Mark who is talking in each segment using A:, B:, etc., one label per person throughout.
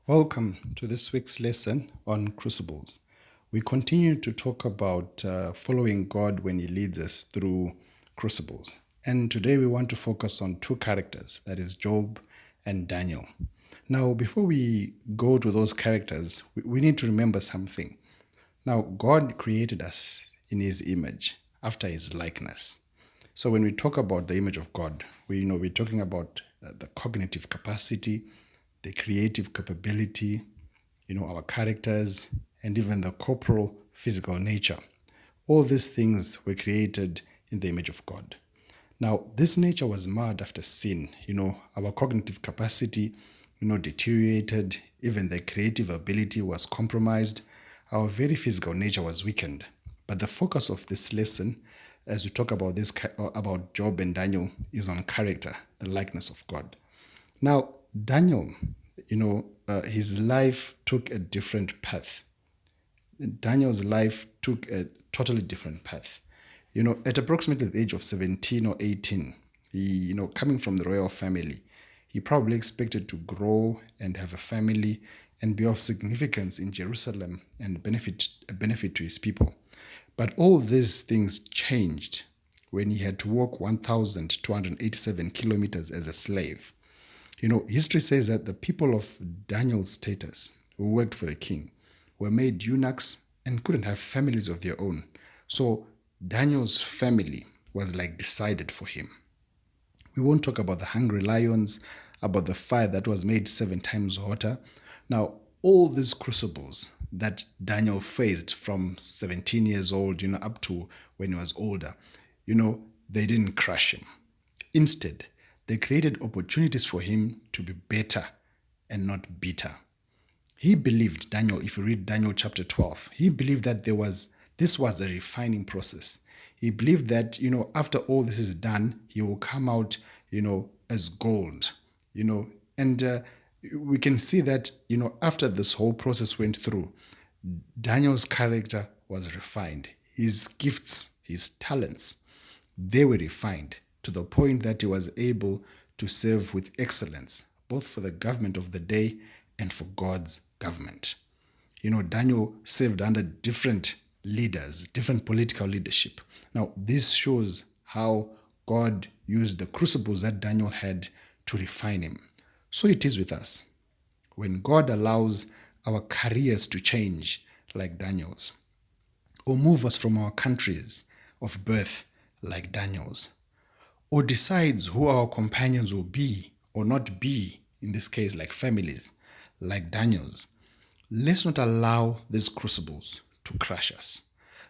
A: Welcome to this week's lesson on Crucibles. We continue to talk about following God when He leads us through crucibles. And today we want to focus on two characters, that is Job and Daniel. Now, before we go to those characters, we need to remember something. Now, God created us in His image, after His likeness. So when we talk about the image of God, we're talking about the cognitive capacity, the creative capability, our characters, and even the corporal physical nature. All these things were created in the image of God. Now, this nature was marred after sin. Our cognitive capacity, deteriorated. Even the creative ability was compromised. Our very physical nature was weakened. But the focus of this lesson, as we talk about Job and Daniel, is on character, the likeness of God. Now, Daniel, his life took a different path. Daniel's life took a totally different path. At approximately the age of 17 or 18, he, coming from the royal family, he probably expected to grow and have a family and be of significance in Jerusalem and benefit to his people. But all these things changed when he had to walk 1,287 kilometers as a slave. History says that the people of Daniel's status who worked for the king were made eunuchs and couldn't have families of their own. So Daniel's family was like decided for him. We won't talk about the hungry lions, about the fire that was made 7 times hotter. Now, all these crucibles that Daniel faced from 17 years old, up to when he was older, they didn't crush him. Instead, they created opportunities for him to be better and not bitter. He believed, Daniel, if you read Daniel chapter 12, he believed that this was a refining process. He believed that, after all this is done, he will come out, as gold, and we can see that, after this whole process went through, Daniel's character was refined. His gifts, his talents, they were refined to the point that he was able to serve with excellence, both for the government of the day and for God's government. Daniel served under different leaders, different political leadership. Now, this shows how God used the crucibles that Daniel had to refine him. So it is with us. When God allows our careers to change like Daniel's, or move us from our countries of birth like Daniel's, or decides who our companions will be or not be, in this case like families, like Daniel's, let's not allow these crucibles to crush us,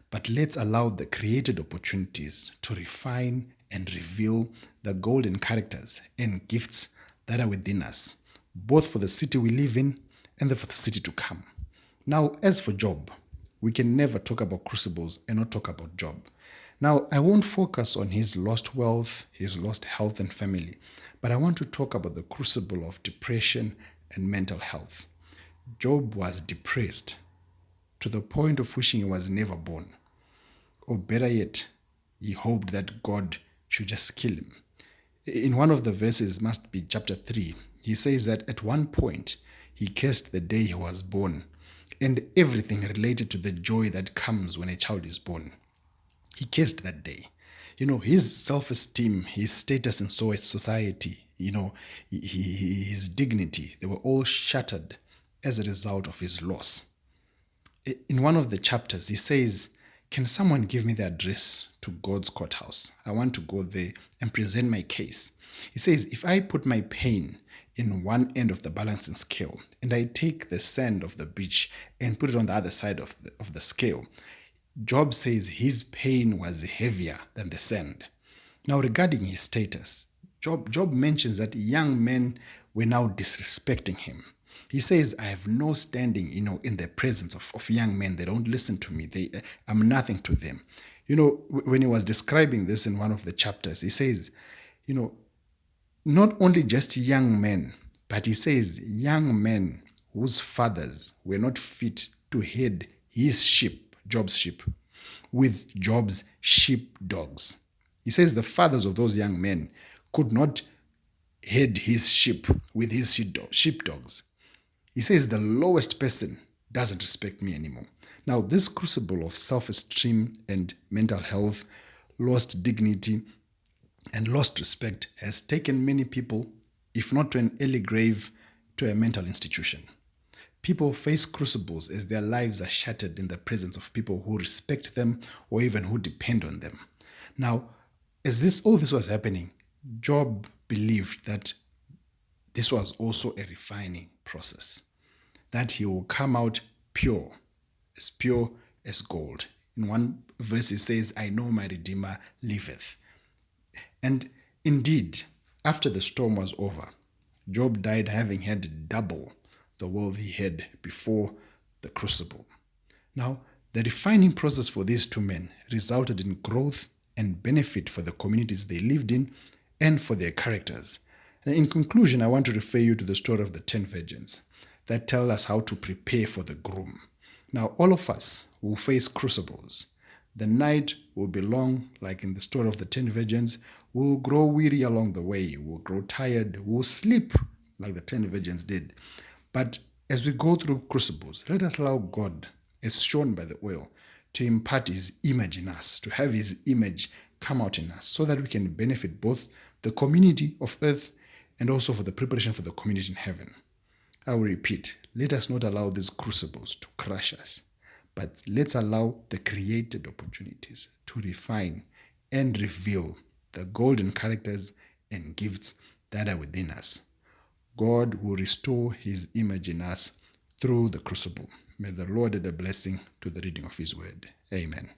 A: but let's allow the created opportunities to refine and reveal the golden characters and gifts that are within us, both for the city we live in and for the city to come. Now, as for Job, we can never talk about crucibles and not talk about Job. Now, I won't focus on his lost wealth, his lost health and family, but I want to talk about the crucible of depression and mental health. Job was depressed to the point of wishing he was never born. Or better yet, he hoped that God should just kill him. In one of the verses, must be chapter 3, he says that at one point, he cursed the day he was born and everything related to the joy that comes when a child is born. He cursed that day. His self-esteem, his status in society, his dignity, they were all shattered as a result of his loss. In one of the chapters, he says, "Can someone give me the address to God's courthouse? I want to go there and present my case." He says, "If I put my pain in one end of the balancing scale and I take the sand of the beach and put it on the other side of the scale," Job says his pain was heavier than the sand. Now, regarding his status, Job mentions that young men were now disrespecting him. He says, "I have no standing, in the presence of young men. They don't listen to me. I'm nothing to them." When he was describing this in one of the chapters, he says, not only just young men, but he says young men whose fathers were not fit to head his sheep, Job's sheep, with Job's sheepdogs. He says the fathers of those young men could not head his sheep with his sheepdogs. He says the lowest person doesn't respect me anymore. Now, this crucible of self-esteem and mental health, lost dignity, and lost respect has taken many people, if not to an early grave, to a mental institution. People face crucibles as their lives are shattered in the presence of people who respect them or even who depend on them. Now, as all this was happening, Job believed that this was also a refining process, that he will come out pure as gold. In one verse, he says, I know my Redeemer liveth. And indeed, after the storm was over, Job died having had double the wealth he had before the crucible. Now, the refining process for these two men resulted in growth and benefit for the communities they lived in and for their characters. And in conclusion, I want to refer you to the story of the 10 virgins that tell us how to prepare for the groom. Now, all of us will face crucibles. The night will be long, like in the story of the 10 virgins. We'll grow weary along the way. We'll grow tired. We'll sleep, like the 10 virgins did. But as we go through crucibles, let us allow God, as shown by the oil, to impart his image in us, to have his image come out in us, so that we can benefit both the community of earth and also for the preparation for the community in heaven. I will repeat, let us not allow these crucibles to crush us, but let's allow the created opportunities to refine and reveal the golden characters and gifts that are within us. God will restore his image in us through the crucible. May the Lord add a blessing to the reading of his word. Amen.